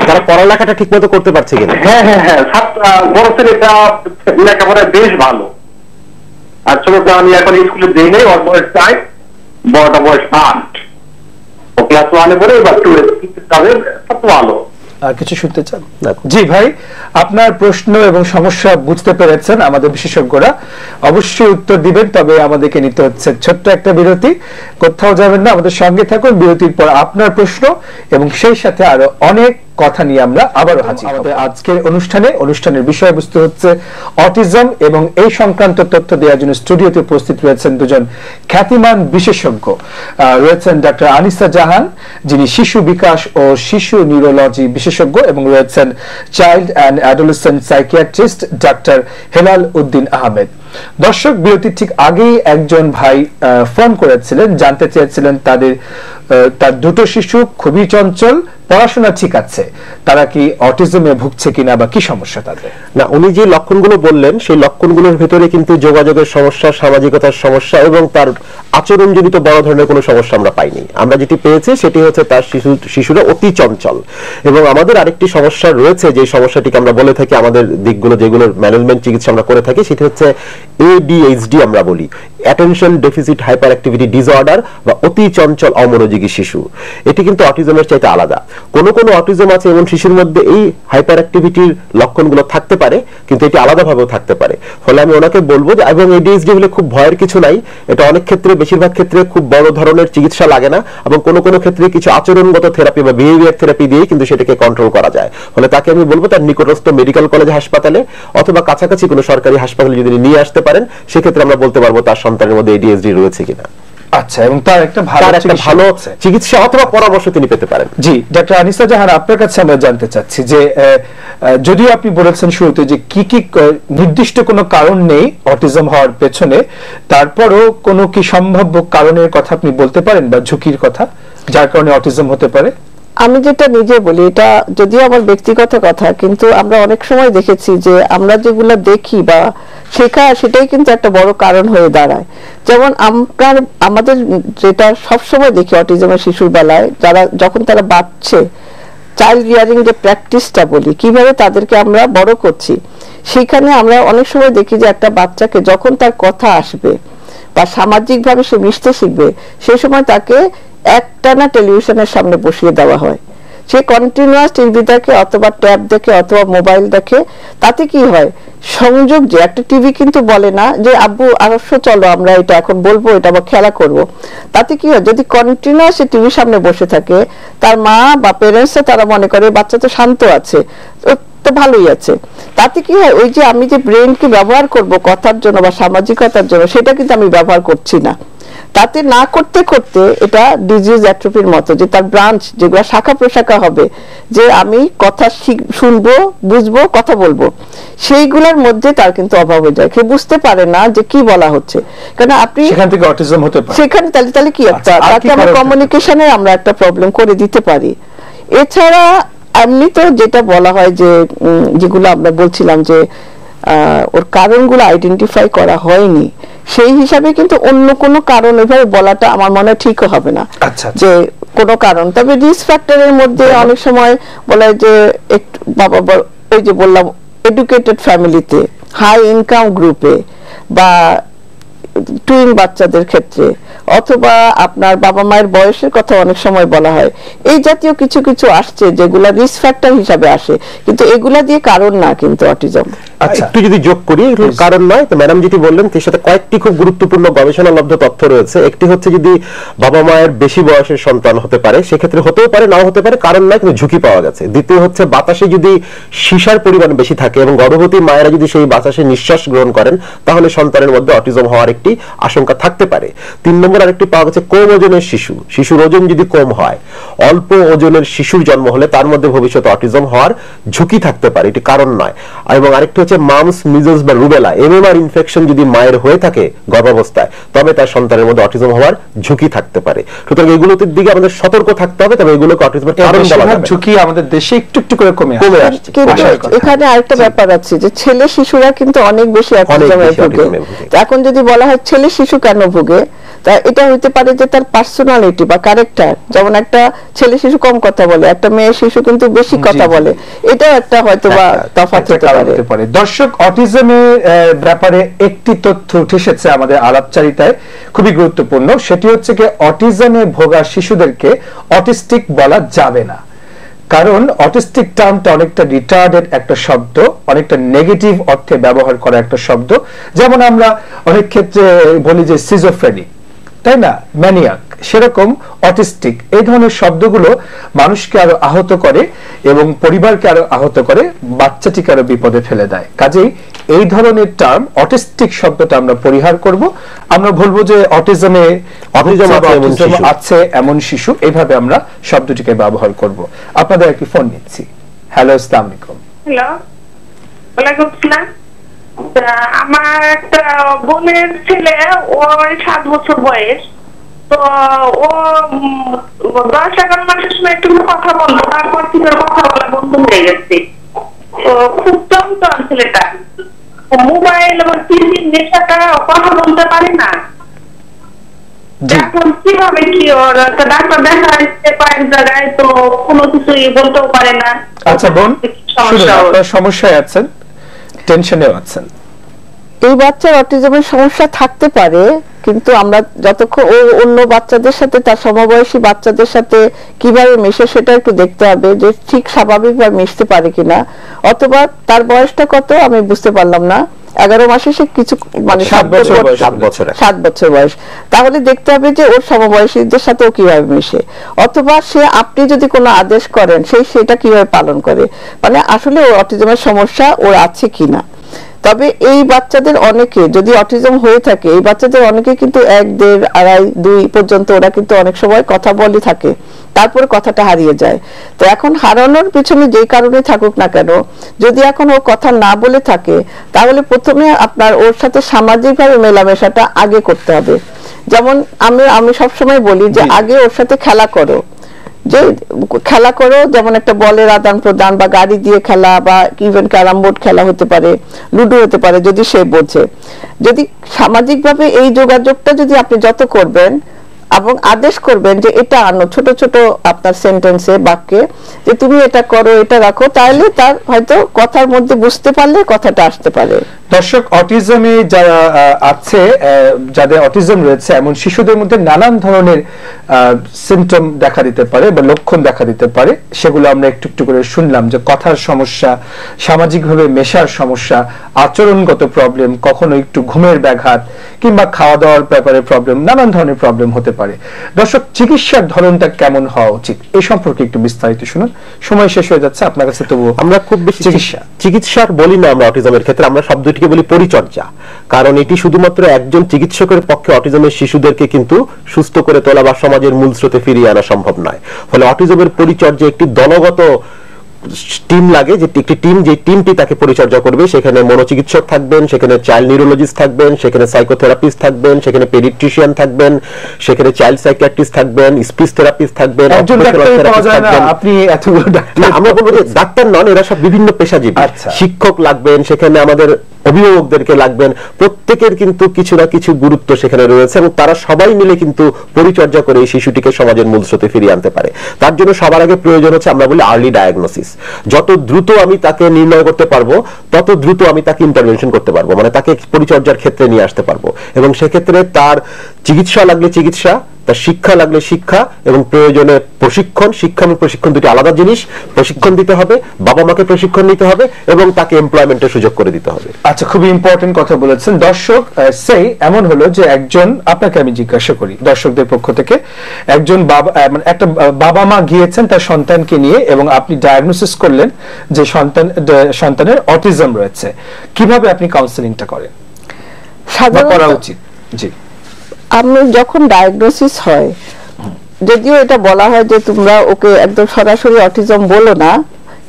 তারা পড়ালেখাটা ঠিক মতো করতে পারছে কিনা। হ্যাঁ হ্যাঁ হ্যাঁ, বড় ছেলেটা লেখাপড়ায় বেশ ভালো, আর ছোটটা আমি এখন স্কুলে দিই নেই, ওর বয়স 4, বড়টা বয়স 8, ও ক্লাস 1-এ পড়ে, এবার 2-এ যাবে, সব ভালো। আর কিছু শুনতে চান? জি ভাই, আপনার প্রশ্ন এবং সমস্যা বুঝতে পেরেছেন আমাদের বিশেষজ্ঞরা, অবশ্যই উত্তর দিবেন। তবে আমাদেরকে নিতে হচ্ছে ছোট্ট একটা বিরতি, কোথাও যাবেন না, আমাদের সঙ্গে থাকুন। বিরতির পর আপনার প্রশ্ন এবং সেই সাথে আরো অনেক কথা নিয়ে আমরা আবারও হাজির। আমাদের আজকের অনুষ্ঠানের বিষয়বস্তু হচ্ছে অটিজম, এবং এই সংক্রান্ত তথ্য দেওয়ার জন্য স্টুডিওতে উপস্থিত রয়েছেন দুজন খ্যাতিমান বিশেষজ্ঞ। রয়েছেন ডক্টর আনিসা জাহান, যিনি শিশু বিকাশ ও শিশু নিউরোলজি বিশেষজ্ঞ, এবং রয়েছেন child and adolescent psychiatrist doctor Helal Uddin Ahmed. দর্শক, বিরতির ঠিক আগেই একজন ভাই ফোন করেছিলেন, জানতে চেয়েছিলেন তার 2টো শিশু খুবই চঞ্চল, পড়াশোনা ঠিক আছে, তারা কি অটিজমে ভুগছে কিনা বা কি সমস্যা তাদের। না, উনি যে লক্ষণগুলো বললেন সেই লক্ষণগুলোর ভিতরে কিন্তু যোগাযোগের সমস্যা, সামাজিকতার সমস্যা এবং তার আচরণজনিত বড় ধরনের কোনো সমস্যা আমরা পাইনি। আমরা যেটি পেয়েছি সেটি হচ্ছে তার শিশুরা অতি চঞ্চল। এবং আমাদের আরেকটি সমস্যা রয়েছে, যে সমস্যাটিকে আমরা বলে থাকি, আমাদের দিকগুলো যেগুলোর ম্যানেজমেন্ট চিকিৎসা আমরা করে থাকি, সেটি হচ্ছে ADHD আমরা বলি, attention deficit hyper activity disorder বা অতি চঞ্চল অমনোযোগী শিশু। এটি কিন্তু অটিজমের চাইতে আলাদা। কোনো কোনো অটিজম আছে এমন শিশুর মধ্যে এই হাইপার অ্যাক্টিভিটির লক্ষণগুলো থাকতে পারে, কিন্তু এটি আলাদাভাবেও থাকতে পারে। ফলে আমি ওনাকে বলবো যে, এবং ADHD হলে খুব ভয়ের কিছু নাই, এটা অনেক ক্ষেত্রে, বেশিরভাগ ক্ষেত্রে খুব বড় ধরনের চিকিৎসা লাগে না, এবং কোনো কোনো ক্ষেত্রে কিছু আচরণগত থেরাপি বা বিহেভিয়ার থেরাপি দিয়েই কিন্তু সেটাকে কন্ট্রোল করা যায়। ফলে তাকে আমি বলবো তার নিকটস্থ মেডিকেল কলেজ হাসপাতালে অথবা কাছাকাছি কোনো সরকারি হাসপাতালে যদি নিয়ে আসতে পারেন, সেক্ষেত্রে আমরা বলতে পারবো তার সন্তানের মধ্যে ADHD রয়েছে কিনা। আচ্ছা, এবং তার একটা ভালো চিকিৎসা অথবা পরামর্শ তিনি পেতে পারেন। জি, ডক্টর আনিসা জাহান, আপনার কাছে আমরা জানতে চাচ্ছি যে, যদিও আপনি বলেছেন শুরুতে যে কি কি নির্দিষ্ট কোনো কারণ নেই অটিজম হওয়ার পেছনে, তারপরও কোনো কি সম্ভাব্য কারণের কথা আপনি বলতে পারেন বা ঝুঁকির কথা যার কারণে অটিজম হতে পারে? আমি যেটা নিজে বলি, এটা যদিও আমার ব্যক্তিগত কথা, কিন্তু আমরা অনেক সময় দেখেছি যে আমরা যেগুলো দেখি বা শেখা, সেটাই কিন্তু একটা বড় কারণ হয়ে দাঁড়ায়। যেমন আমাদের যেটা সবসময় দেখি অটিজমের শিশুর বেলায়, যখন তারা বাচ্চে, চাইল্ড রিয়ারিং যে প্র্যাকটিসটা বলি, কিভাবে তাদেরকে আমরা বড় করছি, সেখানে আমরা অনেক সময় দেখি যে একটা বাচ্চাকে যখন তার কথা আসবে বা সামাজিকভাবে সে মিশতে শিখবে, সেই সময় তাকে একটানা টেলিভিশনের সামনে বসিয়ে দেওয়া হয়। সে কন্টিনিউয়াস টিভি দেখে অথবা ট্যাব দেখে অথবা মোবাইল দেখে। তাতে কি হয়, সংযোগ, যে একটা টিভি কিন্তু বলে না যে আব্বু আরো চলো আমরা এটা এখন বলবো, এটা আবার খেলা করব। তাতে কি হয়, যদি কন্টিনিউয়াস টিভির সামনে বসে থাকে, তার মা বা পেরেন্টসরা তারা মনে করে বাচ্চা তো শান্ত আছে, তো ভালোই আছে। তাতে কি হয়, ওই যে আমি যে ব্রেনকে ব্যবহার করব কথার জন্য বা সামাজিকতার জন্য, সেটা কিন্তু আমি ব্যবহার করছি না। তাতে না করতে করতে এটা ডিজিজ অ্যাট্রোফির মতো, যে তার ব্রাঞ্চ যেগুলো শাখা প্রশাখা হবে, যে আমি কথা শুনবো, বুঝবো, কথা বলবো, সেইগুলোর মধ্যে তার কিন্তু অভাব হয়ে যায়। সে বুঝতে পারে না যে কি বলা হচ্ছে, কারণ আপনি সেখান থেকে অটিজম হতে পারে। সেখানে তাহলে কি একটা, তাকে আমরা কমিউনিকেশনে আমরা একটা প্রবলেম করে দিতে পারি। এছাড়া এমনি তো যেটা বলা হয় যে, যেগুলো আমরা বলছিলাম যে ওর কারণগুলো আইডেন্টিফাই করা হয়নি, সেই হিসাবে কিন্তু অন্য কোনো কারণ এভাবে বলাটা আমার মনে হয় ঠিকও হবে না। যে কোনো কারণ, তবে রিস্ক ফ্যাক্টরের মধ্যে অনেক সময় বলে যে একটু বাবা, ওই যে বললাম এডুকেটেড ফ্যামিলিতে, হাই ইনকাম গ্রুপে বা টুইন বাচ্চাদের ক্ষেত্রে, অথবা আপনার বাবা মায়ের বয়সের কথা অনেক সময় বলা হয়। এই জাতীয় কিছু কিছু আসছে যেগুলা রিস্ক ফ্যাক্টর হিসাবে আসে, কিন্তু এগুলা দিয়ে কারণ না কিন্তু অটিজম। আচ্ছা, একটু যদি যোগ করি, কারণ নয় তো ম্যাডাম যেটি বললেন তার সাথে কয়েকটি খুব গুরুত্বপূর্ণ গবেষণালব্ধ তথ্য রয়েছে। একটি হচ্ছে যদি বাবা মায়ের বেশি বয়সের সন্তান হতে পারে, সেক্ষেত্রে হতেও পারে নাও হতে পারে, কারণ নয় কিন্তু ঝুঁকি পাওয়া গেছে। দ্বিতীয় হচ্ছে বাতাসে যদি সীসার পরিমাণ বেশি থাকে এবং গর্ভবতী মায়েরা যদি সেই বাতাসে নিঃশ্বাস গ্রহণ করেন তাহলে সন্তানের মধ্যে অটিজম হওয়ার একটি আশঙ্কা থাকতে পারে। 3 নম্বর আরেকটি পাওয়া গেছে কম ওজনের শিশুর ওজন যদি কম হয়, অল্প ওজনের শিশুর জন্ম হলে তার মধ্যে ভবিষ্যতে অটিজম হওয়ার ঝুঁকি থাকতে পারে, এটি কারণ নয়। এবং আরেকটি হচ্ছে মামস, মিজলস বা রুবেলা এমএমআর ইনফেকশন যদি মায়ের হয়ে থাকে গর্ভাবস্থায়, তবে তার সন্তানের মধ্যে অটিজম হওয়ার ঝুঁকি থাকতে পারে। সুতরাং এগুলোর দিকে আমাদের সতর্ক থাকতে হবে, তবে এগুলোকে অটিজমের কারণ বলা যাবে না। ঝুঁকি আমাদের দেশে একটু একটু করে কমে আসছে। কিন্তু এখানে আরেকটা ব্যাপার আছে যে ছেলে শিশুরা কিন্তু অনেক বেশি অটিজমে ভোগে। এখন যদি বলা হয় ছেলে শিশু কেন ভোগে, তা এটা হইতে পারে যে তার পার্সোনালিটি বা ক্যারেক্টার, যেমন একটা ছেলে শিশু কম কথা বলে, একটা মেয়ে শিশু কিন্তু বেশি কথা বলে, এটাও একটা হয়তো বা তফাৎ হতে পারে। দর্শক, অটিজমের ব্যাপারে একটি তথ্য উঠে এসেছে আমাদের আলাপচারিতায়, খুবই গুরুত্বপূর্ণ। সেটি হচ্ছে যে অটিজমে ভোগা শিশুদেরকে অটিস্টিক বলা যাবে না, কারণ অটিস্টিক টার্মটা অনেকটা রিটার্ডেড একটা শব্দ, অনেকটা নেগেটিভ অর্থে ব্যবহার করা একটা শব্দ। যেমন আমরা অনেক ক্ষেত্রে বলি যে সিজোফ্রেনিক, তাই না, ম্যানিয়াক, সেরকম অটিস্টিক, এই ধরনের শব্দগুলো মানুষকে আরো আহত করে এবং পরিবারকে আরো আহত করে, বাচ্চাটিকে আরো বিপদে ফেলে দেয়। কাজেই এই ধরনের টার্ম, অটিস্টিক শব্দটা আমরা পরিহার করব। আমরা বলবো যে অটিজমে আছে এমন শিশু, এইভাবে আমরা শব্দটিকে ব্যবহার করব। আপনাদের একটি ফোন নিচ্ছি। হ্যালো, আসসালামু আলাইকুম। হ্যালো, ওয়ালাইকুম আসসালাম। আমার একটা বোনের ছেলে, ওর 7 বছর বয়স। তো ও 10-11 মাসের সময় একটু কথা বলতো, তারপর থেকে কথা বলা বন্ধ হয়ে গেছে। তো খুব চঞ্চল ছেলেটা, মোবাইল এবং টিভির নেশাটা, কথা বলতে পারে না। এখন কিভাবে কি ওর ডাক্তার দেখাইতে পারে জায়গায়, তো কোনো কিছুই বলতেও পারে না। আচ্ছা বোন, আপনার সমস্যায় আছেন, টেনশনেও আছেন। এই বাচ্চার অটিজমের সমস্যা থাকতে পারে, কিন্তু আমরা যতক্ষণ ও অন্য বাচ্চাদের সাথে, তার সমবয়সী বাচ্চাদের সাথে কিভাবে মেশে সেটা একটু দেখতে হবে যে ঠিক স্বাভাবিকভাবে মিশতে পারে কিনা। অথবা তার বয়সটা কত আমি বুঝতে পারলাম না, 11 মাসে সে কিছু মানে 7 বছর বয়স, তাহলে দেখতে হবে যে ওর সমবয়সীদের সাথে ও কিভাবে মিশে, অথবা সে আপনি যদি কোনো আদেশ করেন সেটা কিভাবে পালন করে, মানে আসলে ওর অটিজমের সমস্যা ওর আছে কিনা। তবে এই বাচ্চাদের অনেকে যদি অটিজম হয়ে থাকে, এই বাচ্চাদের অনেকে কিন্তু 1, 1.5, 2.5, 2 পর্যন্ত ওরা কিন্তু অনেক সময় কথা বলে থাকে, তারপরে কথাটা হারিয়ে যায়। তো এখন হারানোর পিছনে যেই কারণে থাকুক না কেন, যদি এখন ও কথা না বলে থাকে, তাহলে প্রথমে আপনার ওর সাথে সামাজিকভাবে মেলামেশাটা আগে করতে হবে। যেমন আমি সবসময় বলি যে আগে ওর সাথে খেলা করো, যেমন একটা বলের আদান প্রদান, বা গাড়ি দিয়ে খেলা, বা ইভেন ক্যারাম বোর্ড খেলা হতে পারে, লুডো হতে পারে, যদি সে বোঝে। যদি সামাজিকভাবে এই যোগাযোগটা যদি আপনি যত করবেন এবং আদেশ করবেন যে এটা আনো, ছোট ছোট আপনার সেন্টেন্সে, বাক্যে, যে তুমি এটা করো, এটা রাখো, তাহলে তার হয়তো কথার মধ্যে বুঝতে পারলে কথাটা আসতে পারে। দর্শক, অটিজমে যারা আছে, যাদের অটিজম রয়েছে এমন শিশুদের মধ্যে নানান ধরনের সিমটম দেখা দিতে পারে বা লক্ষণ দেখা দিতে পারে। সেগুলো আমরা একটু একটু করে শুনলাম, যে কথার সমস্যা, সামাজিকভাবে মেশার সমস্যা, আচরণগত প্রবলেম, কখনো একটু ঘুমের ব্যাঘাত, কিংবা খাওয়া দাওয়ার ব্যাপারে প্রবলেম, নানান ধরনের প্রবলেম হতে পারে। দর্শক, চিকিৎসার ধরনটা কেমন হওয়া উচিত এই সম্পর্কে একটু বিস্তারিত শুনুন। সময় শেষ হয়ে যাচ্ছে আপনার কাছে, তবুও আমরা খুব বেশি চিকিৎসার বলি না আমরা অটিজমের ক্ষেত্রে, আমরা শব্দটিকে বলি পরিচর্যা। কারণ এটি শুধুমাত্র একজন চিকিৎসকের পক্ষে অটিজমের শিশুদেরকে কিন্তু সুস্থ করে তোলা বা সমাজের মূল স্রোতে ফিরিয়ে আনা সম্ভব নয়। ফলে অটিজমের পরিচর্যা একটি দলগত টিম লাগে, যে একটি টিম, যে টিমটি তাকে পরিচর্যা করবে। সেখানে মনোচিকিৎসক থাকবেন, সেখানে চাইল্ড নিউরোলজিস্ট থাকবেন, সেখানে সাইকোথেরাপিস্ট থাকবেন, সেখানে পেডিয়াট্রিশিয়ান থাকবেন, সেখানে চাইল্ড সাইকিয়াট্রিস্ট থাকবেন, স্পিচ থেরাপিস্ট থাকবেন। আপনি এতগুলো ডাক্তার, আমরা বলবো যে ডাক্তার নন, এরা সব বিভিন্ন পেশাজীবী। শিক্ষক লাগবেন, সেখানে আমাদের অভিভাবকদেরকে লাগবেন, প্রত্যেকের কিন্তু কিছু না কিছু গুরুত্ব সেখানে রয়েছে, এবং তারা সবাই মিলে কিন্তু পরিচর্যা করে এই শিশুটিকে সমাজের মূল স্রোতে ফিরিয়ে আনতে পারে। তার জন্য সবার আগে প্রয়োজন হচ্ছে আমরা বলি আর্লি ডায়াগনোসিস। যত দ্রুত আমি তাকে নির্ণয় করতে পারবো তত দ্রুত আমি তাকে ইন্টারভেনশন করতে পারবো, মানে তাকে পরিচর্যার ক্ষেত্রে নিয়ে আসতে পারবো, এবং সেক্ষেত্রে তার চিকিৎসা লাগলে চিকিৎসা, তার শিক্ষা লাগলে শিক্ষা, এবং প্রয়োজনে প্রশিক্ষণ। শিক্ষা এবং প্রশিক্ষণ দুটি আলাদা জিনিস। প্রশিক্ষণ দিতে হবে, বাবা মাকে প্রশিক্ষণ নিতে হবে, এবং তাকে এমপ্লয়মেন্টের সুযোগ করে দিতে হবে। আচ্ছা, খুবই ইম্পর্টেন্ট কথা বলেছেন। দর্শক, সেই এমন হলো যে একজন, আপনাকে আমি জিজ্ঞাসা করি দর্শকদের পক্ষ থেকে, একজন বাবা, মানে একটা বাবা মা গিয়েছেন তার সন্তানকে নিয়ে এবং আপনি ডায়াগনোসিস করলেন যে সন্তানের অটিজম রয়েছে, কিভাবে আপনি কাউন্সেলিংটা করেন, করা উচিত? জি, আমি যখন ডায়াগনোসিস হয়, যদিও এটা বলা হয় যে তোমরা ওকে একদম সরাসরি অটিজম বলো না,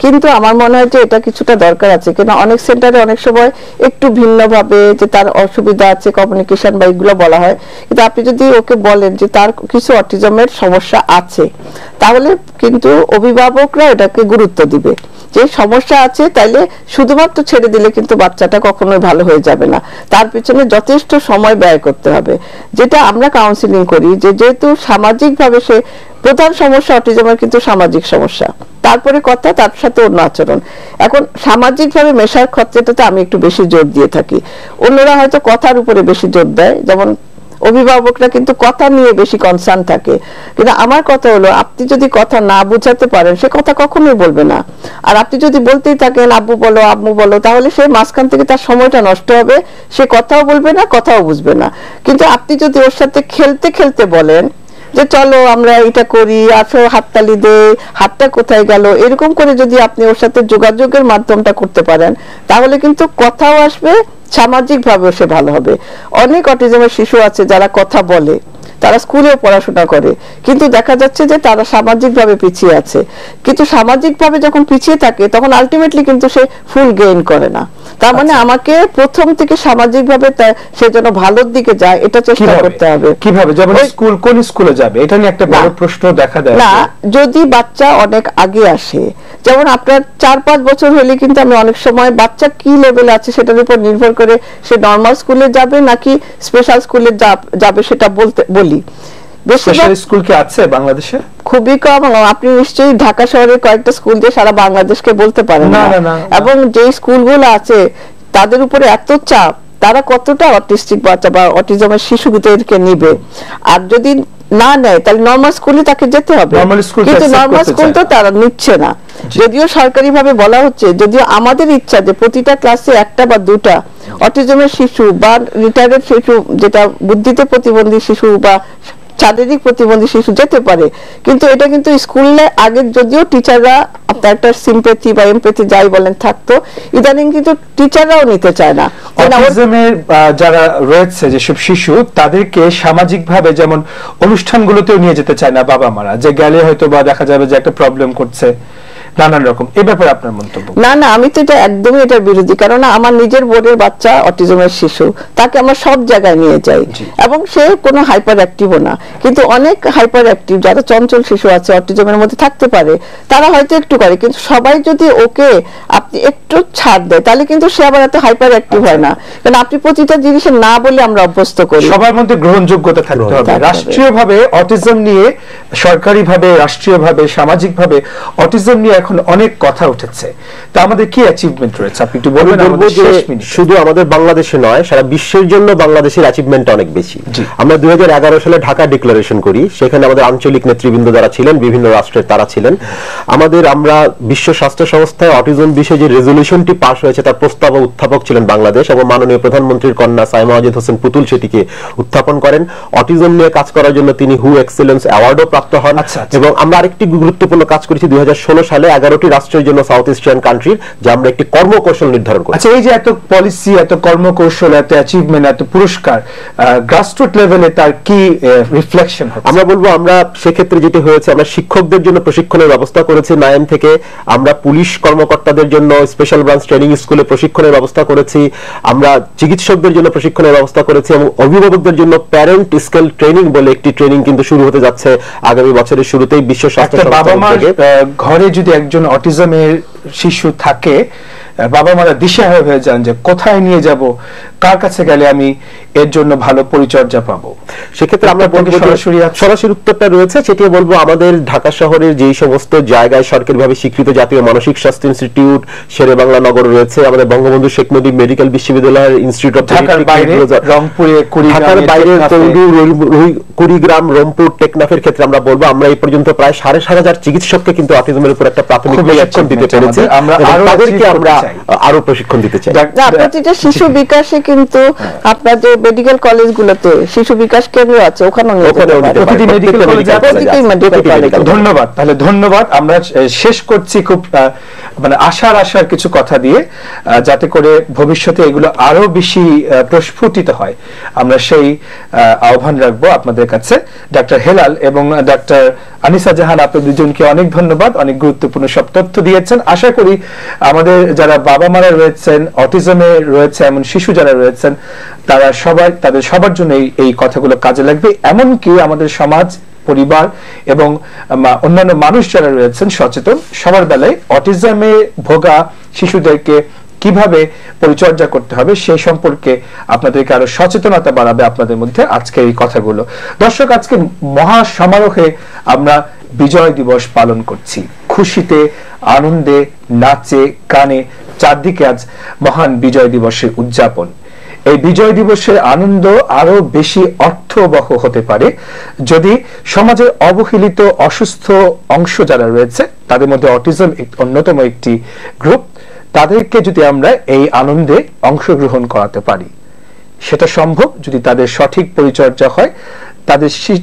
কিন্তু আমার মনে হয় যে এটা কিছুটা দরকার আছে, কেন অনেক সেন্টারে অনেক সময় একটু ভিন্নভাবে যে তার অসুবিধা আছে কমিউনিকেশন বা এগুলো বলা হয়, কিন্তু আপনি যদি ওকে বলেন যে তার কিছু অটিজমের সমস্যা আছে, তাহলে কিন্তু অভিভাবকরা এটাকে গুরুত্ব দিবে যে সমস্যা আছে, তাইলে শুধুমাত্র ছেড়ে দিলে কিন্তু বাচ্চাটা কখনোই ভালো হয়ে যাবে না, তার পিছনে যথেষ্ট সময় ব্যয় করতে হবে। যেটা আমরা কাউন্সিলিং করি যে যেহেতু সামাজিকভাবে সে প্রধান সমস্যা অটিজমের কিন্তু সামাজিক সমস্যা, তারপরে কথা, তার সাথে অন্য আচরণ। এখন সামাজিকভাবে মেশার ক্ষেত্রটাতে আমি একটু বেশি জোর দিয়ে থাকি, অন্যরা হয়তো কথার উপরে বেশি জোর দেয়, যেমন অভিভাবকরা কিন্তু কথা নিয়ে বেশি কনসার্ন থাকে, কিন্তু আমার কথা হলো আপনি যদি কথা না বুঝাতে পারেন সে কথা কখনোই বলবে না, আর আপনি যদি বলতেই থাকেন আব্বু বলো আম্মু বলো, তাহলে সে মাঝখান থেকে তার সময়টা নষ্ট হবে, সে কথাও বলবে না, কথাও বুঝবে না। কিন্তু আপনি যদি ওর সাথে খেলতে খেলতে বলেন যে চলো আমরা এটা করি, আসো হাততালি দে, হাতটা কোথায় গেল, এরকম করে যদি আপনি ওর সাথে যোগাযোগের মাধ্যমটা করতে পারেন, তাহলে কিন্তু কথাও আসবে, সামাজিক ভাবেও সে ভালো হবে। অনেক অটিজমের শিশু আছে যারা কথা বলে, তারা স্কুলেও পড়াশোনা করে, কিন্তু দেখা যাচ্ছে যে তারা সামাজিকভাবে পিছিয়ে আছে, কিন্তু সামাজিকভাবে যখন পিছিয়ে থাকে তখন আলটিমেটলি কিন্তু সে ফুল গেইন করে না। তার মানে আমাকে প্রথম থেকে সামাজিকভাবে সে যেন ভালোর দিকে যায় এটা চেষ্টা করতে হবে। কিভাবে? যেমন স্কুল, কোন স্কুলে যাবে, এটা নিয়ে একটা বড় প্রশ্ন দেখা দেয় না। যদি বাচ্চা অনেক আগে আসে, যেমন আপনার 4-5 বছর হলে কিন্তু আমি অনেক সময় বাচ্চা কি লেভেলে আছে সেটার উপর নির্ভর করে সে নরমাল স্কুলে যাবে নাকি স্পেশাল স্কুলে যাবে সেটা বলি। স্পেশাল স্কুল কি আছে বাংলাদেশে? খুবই কম। আপনি নিশ্চয়ই ঢাকা শহরের কয়েকটা স্কুল দিয়ে সারা বাংলাদেশকে বলতে পারেন না, এবং যে স্কুলগুলো আছে তাদের উপরে এত চাপ, তারা কতটা অটিস্টিক বাচ্চা বা অটিজমের শিশুদেরকে নিবে, আর যদি না নেয় তাহলে নরমাল স্কুলে তাকে যেতে হবে, কিন্তু নরমাল স্কুল তো তারা নিচ্ছে না। যদিও সরকারি ভাবে বলা হচ্ছে, যদিও আমাদের ইচ্ছা যে প্রতিটা ক্লাসে একটা বা দুটা অটিজমের শিশু বা রিটায়ার্ডেড শিশু, যেটা বুদ্ধিতে প্রতিবন্ধী শিশু বা শারীরিক প্রতিবন্ধী শিশু যেতে পারে, কিন্তু এটা কিন্তু স্কুলে আগে যদিও টিচাররা আপনার একটা সিম্প্যাথি বা এমপ্যাথি যাই বলেন থাকতো, ইদানিং কিন্তু টিচাররাও নিতে চায় না। অটিজমের যারা রয়েছে যেসব শিশু, তাদেরকে সামাজিকভাবে যেমন অনুষ্ঠানগুলোতেও নিয়ে যেতে চায় না বাবা মারা, যে গেলে হয়তো বা দেখা যাবে যে একটা প্রবলেম করছে, নানান রকম। এই ব্যাপারে আপনার মন্তব্য? না না, আমি তো এটা একদমই এটার বিরোধী, কারণ আমার নিজের বোনের বাচ্চা অটিজমের শিশু, তাকে আমরা সব জায়গায় নিয়ে যাই, এবং সে কোনো হাইপার অ্যাক্টিভও না, কিন্তু অনেক হাইপার অ্যাক্টিভ যারা চঞ্চল শিশু আছে অটিজমের মধ্যে থাকতে পারে, তারা হয়তো একটু করে, কিন্তু সবাই যদি ওকে আপনি একটু ছাড় দেয় তাহলে কিন্তু সে আবার এত হাইপার অ্যাক্টিভ হয় না, কারণ আপনি প্রতিটা জিনিসের না বলে আমরা অভ্যস্ত করি। সবার মধ্যে গ্রহণযোগ্যতা থাকতে হবে। রাষ্ট্রীয়ভাবে অটিজম নিয়ে, সরকারিভাবে, রাষ্ট্রীয়ভাবে, সামাজিকভাবে অটিজম নিয়ে এখন অনেক কথা উঠেছে, তা আমাদের কি অ্যাচিভমেন্ট রয়েছে আপনি একটু বলবেন? শুধু আমাদের বাংলাদেশে নয়, সারা বিশ্বের জন্য বাংলাদেশের অ্যাচিভমেন্ট অনেক বেশি। আমরা 2011 সালে ঢাকা ডিক্লারেশন করি, সেখানে আমাদের আঞ্চলিক নেতৃবৃন্দ যারা ছিলেন বিভিন্ন রাষ্ট্রের তারা ছিলেন। আমরা বিশ্ব স্বাস্থ্য সংস্থায় অটিজম বিষয়ে যে রেজলিউশনটি পাস হয়েছে তার প্রস্তাব ও উত্থাপক ছিলেন বাংলাদেশ, এবং মাননীয় প্রধানমন্ত্রীর কন্যা সাইমা ওয়াজেদ হোসেন পুতুল সেটিকে উত্থাপন করেন। অটিজম নিয়ে কাজ করার জন্য তিনি হু এক্সেলেন্স অ্যাওয়ার্ডও প্রাপ্ত হন। এবং আমরা আরেকটি গুরুত্বপূর্ণ কাজ করেছি 2016 সালে 11টি রাষ্ট্রের জন্য, সাউথ এশিয়ান কান্ট্রির, যে আমরা একটি কর্মকৌশল নির্ধারণ করি। আচ্ছা, এই যে এত পলিসি, এত কর্মকৌশল, এত অ্যাচিভমেন্ট, এত পুরস্কার, গ্রাসরুট লেভেলে তার কি রিফ্লেকশন হচ্ছে? আমরা বলবো, আমরা সেক্ষেত্রে যেটি হয়েছে, আমরা শিক্ষকদের জন্য প্রশিক্ষণের ব্যবস্থা করেছি নাইম থেকে, আমরা পুলিশ কর্মকর্তাদের জন্য স্পেশাল ব্রাঞ্চ ট্রেনিং স্কুলে প্রশিক্ষণের ব্যবস্থা করেছি, আমরা চিকিৎসকদের জন্য প্রশিক্ষণের ব্যবস্থা করেছি, এবং অভিভাবকদের জন্য প্যারেন্ট স্কিল ট্রেনিং বলে একটি ট্রেনিং কিন্তু শুরু হতে যাচ্ছে আগামী বছরের শুরুতেই বিশ্ব স্বাস্থ্য সংস্থা থেকে। ঘরে যদি একজন অটিজমের শিশু থাকে, বাবা মারা দিশেহারা হয়ে যান যে কোথায় নিয়ে যাব, কার কাছে গেলে আমি এর জন্য ভালো পরিচর্যা পাবো। সেক্ষেত্রে আমরা বলবো সরাসরি উত্তরটা রয়েছে, সেটি বলবো আমাদের ঢাকা শহরের যেই সমস্ত জায়গায় সরকারিভাবে স্বীকৃত জাতীয় মানসিক স্বাস্থ্য ইনস্টিটিউট, শেরেবাংলা নগর রয়েছে, আমাদের বঙ্গবন্ধু শেখ মুজিব মেডিকেল বিশ্ববিদ্যালয়ের ইনস্টিটিউট অফ ঢাকার বাইরে রংপুরে, ঢাকার বাইরে কুড়িগ্রাম, রংপুর, টেকনাফের ক্ষেত্রে আমরা বলবো আমরা এই পর্যন্ত প্রায় 7,500 চিকিৎসককে কিন্তু অটিজমের উপর একটা প্রাথমিক প্রশিক্ষণ দিতে পেরেছি। আমরা আরো প্রশিক্ষণ দিতে চাই। প্রতিটা শিশু বিকাশে কিন্তু আপনাদের মেডিকেল কলেজগুলোতে শিশু বিকাশ কেন্দ্র আছে, ওখানেও ধন্যবাদ। তাহলে ধন্যবাদ। আমরা শেষ করছি খুব মানে আশার কিছু কথা দিয়ে, যাতে করে ভবিষ্যতে এগুলো আরো বেশি প্রস্ফুটিত হয়, আমরা সেই আহ্বান রাখবো আপনাদের কাছে। ডাক্তার হেলাল এবং ডাক্তার আনিসা জাহান, আপনাদের দুজনকে অনেক ধন্যবাদ, অনেক গুরুত্বপূর্ণ সব তথ্য দিয়েছেন। আশা করি আমাদের যারা বাবা মারা রয়েছেন, অটিজমে রয়েছে এমন শিশু যারা রয়েছেন, তারা সবাই, তাদের সবার জন্য এই কথাগুলো কাজে লাগবে। এমনকি আমাদের সমাজ, পরিবার এবং অন্যান্য মানুষ যারা রয়েছেন সচেতন, সবার বেলায় অটিজমে ভোগা শিশুদেরকে কিভাবে পরিচর্যা করতে হবে সেই সম্পর্কে আপনাদেরকে আরো সচেতনতা বাড়াবে আপনাদের মধ্যে আজকে এই কথাগুলো। দর্শক, আজকে মহা সমারোহে আমরা বিজয় দিবস পালন করছি, খুশিতে, আনন্দে, নাচে, গানে চারদিকে আজ মহান বিজয় দিবসের উদযাপন। এই বিজয় দিবসের আনন্দ আরো বেশি অর্থবহ হতে পারে যদি সমাজের অবহেলিত অসুস্থ অংশ যারা রয়েছে, তাদের মধ্যে অটিজম অন্যতম একটি গ্রুপ, তাদেরকে যদি আমরা এই আনন্দে অংশগ্রহণ করাতে পারি। সেটা সম্ভব যদি তাদের সঠিক পরিচর্যা হয়,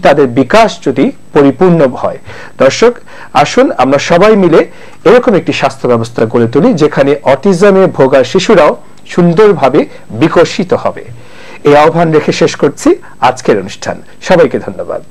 তাদের বিকাশ যদি পরিপূর্ণ হয়। দর্শক, আসুন আমরা সবাই মিলে এরকম একটি স্বাস্থ্য ব্যবস্থা গড়ে তুলি যেখানে অটিজমে ভোগা শিশুরাও সুন্দরভাবে বিকশিত হবে। এই আহ্বান রেখে শেষ করছি আজকের অনুষ্ঠান। সবাইকে ধন্যবাদ।